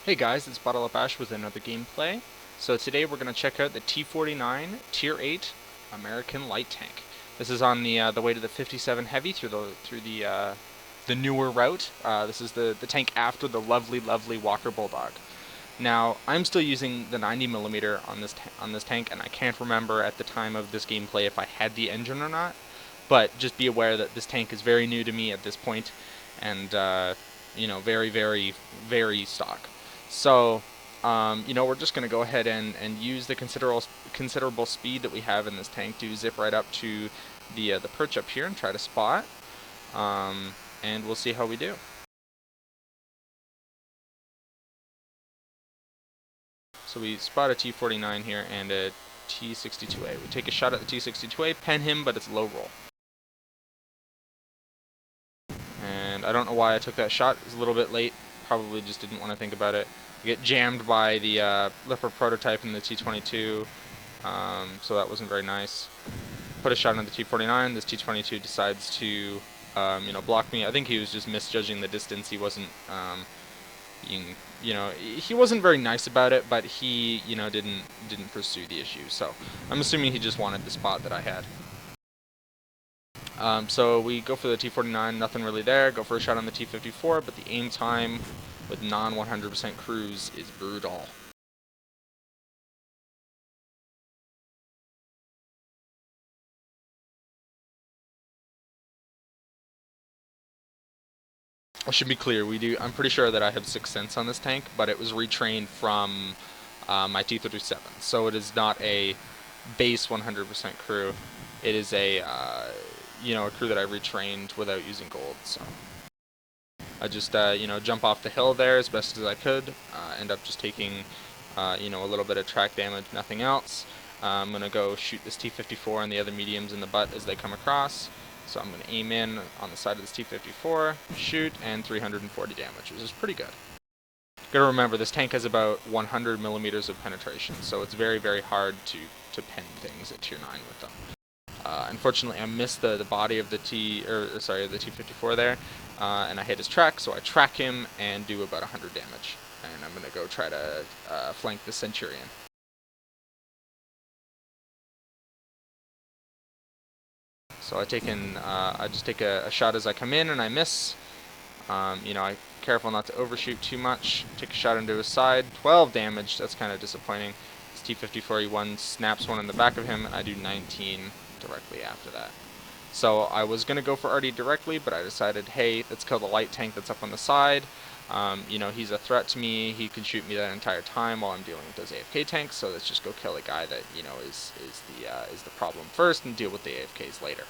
Hey guys, it's Bottle Up Ash with another gameplay. So today we're going to check out the T49 Tier 8 American Light Tank. This is on the way to the 57 Heavy through the newer route. This is the tank after the lovely Walker Bulldog. Now I'm still using the 90mm on this tank, and I can't remember at the time of this gameplay if I had the engine or not. But just be aware that this tank is very new to me at this point, and very stock. So, we're just going to go ahead and use the considerable speed that we have in this tank to zip right up to the perch up here and try to spot, and we'll see how we do. So we spot a T49 here and a T62A. We take a shot at the T62A, pen him, but it's low roll. And I don't know why I took that shot. It was a little bit late. Probably just didn't want to think about it. I get jammed by the Lipper prototype in the T22, so that wasn't very nice. Put a shot on the T49. This T22 decides to, block me. I think he was just misjudging the distance. He wasn't, he wasn't very nice about it, but he, didn't pursue the issue. So I'm assuming he just wanted the spot that I had. So we go for the T49, nothing really there. Go for a shot on the T54, but the aim time with non-100% cruise is brutal. I should be clear, I'm pretty sure that I have 6th Sense on this tank, but it was retrained from my T37. So it is not a base 100% crew. It is a crew that I retrained without using gold. So I just jump off the hill there as best as I could. End up just taking a little bit of track damage, nothing else. I'm gonna go shoot this T54 and the other mediums in the butt as they come across. So I'm gonna aim in on the side of this T54, shoot, and 340 damage, which is pretty good. Gotta remember, this tank has about 100mm of penetration, so it's very hard to pen things at tier 9 with them. Unfortunately, I missed the body of the T54 there, and I hit his track, so I track him and do about 100 damage. And I'm gonna go try to flank the Centurion. So I just take a shot as I come in, and I miss. I'm careful not to overshoot too much. Take a shot into his side, 12 damage. That's kind of disappointing. This T54E1 snaps one in the back of him, and I do 19 directly after that. So I was gonna go for RD directly, but I decided, hey, let's kill the light tank that's up on the side. He's a threat to me. He can shoot me that entire time while I'm dealing with those AFK tanks. So let's just go kill a guy that is the problem first and deal with the AFKs later.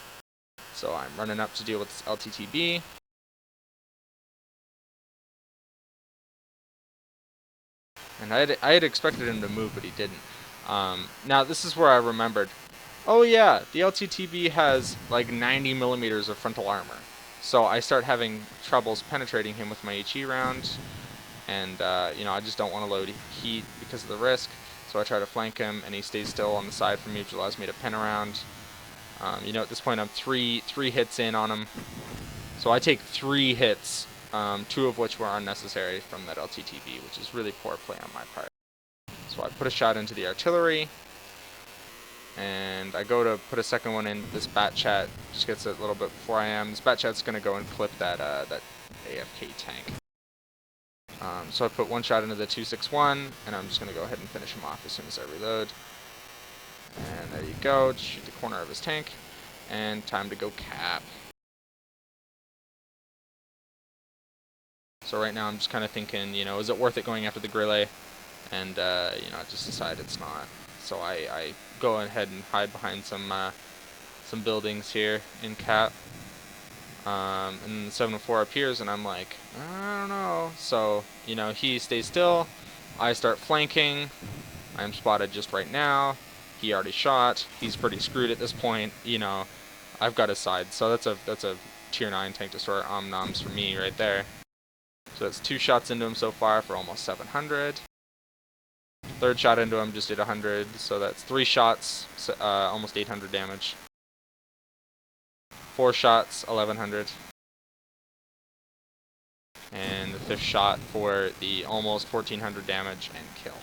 So I'm running up to deal with this LTTB. And I had expected him to move, but he didn't. Now this is where I remembered. Oh yeah, the LTTB has like 90mm of frontal armor. So I start having troubles penetrating him with my HE round, and I just don't want to load heat because of the risk. So I try to flank him, and he stays still on the side for me, which allows me to pen around. At this point I'm three hits in on him. So I take 3 hits, 2 of which were unnecessary from that LTTB, which is really poor play on my part. So I put a shot into the artillery, and I go to put a second one in. This Bat Chat just gets it a little bit before I am. This Bat Chat's going to go and clip that AFK tank. So I put one shot into the 261, and I'm just going to go ahead and finish him off as soon as I reload. And there you go, just shoot the corner of his tank, and time to go cap. So right now I'm just kind of thinking, is it worth it going after the Grille? And, I just decide it's not. So I go ahead and hide behind some buildings here in cap. And the 704 appears, and I'm like, I don't know. So, he stays still. I start flanking. I'm spotted just right now. He already shot. He's pretty screwed at this point. I've got his side. So that's a tier 9 tank destroyer omnoms for me right there. So that's 2 shots into him so far for almost 700. Third shot into him just did 100, so that's 3 shots, almost 800 damage. 4 shots, 1100. And the 5th shot for the almost 1400 damage and kill.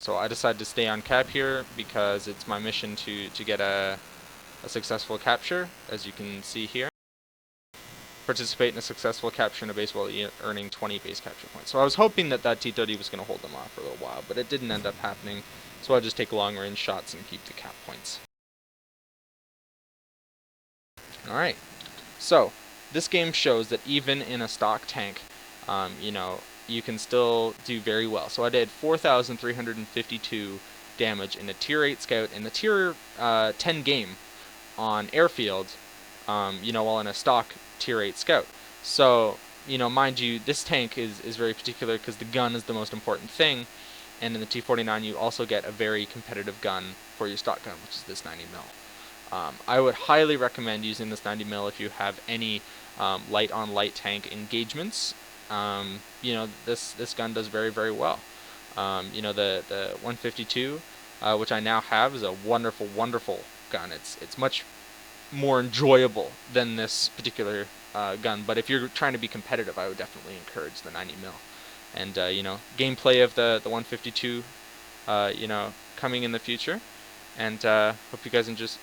So I decided to stay on cap here because it's my mission to get a successful capture, as you can see here. Participate in a successful capture in a base while earning 20 base capture points. So I was hoping that T30 was going to hold them off for a little while, but it didn't end up happening. So I'll just take long range shots and keep the cap points. Alright, so this game shows that even in a stock tank, you know, you can still do very well. So I did 4,352 damage in a tier 8 scout in the tier 10 game on Airfield, you know, while in a stock tier 8 scout. So, you know, mind you, this tank is very particular because the gun is the most important thing, and in the T49 you also get a very competitive gun for your stock gun, which is this 90mm. I would highly recommend using this 90mm if you have any light-on-light tank engagements. You know, this gun does very well. You know, the 152, which I now have, is a wonderful gun. It's much more enjoyable than this particular gun, but if you're trying to be competitive, I would definitely encourage the 90mm. And you know, gameplay of the 152, you know, coming in the future. And hope you guys enjoyed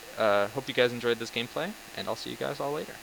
this gameplay, and I'll see you guys all later.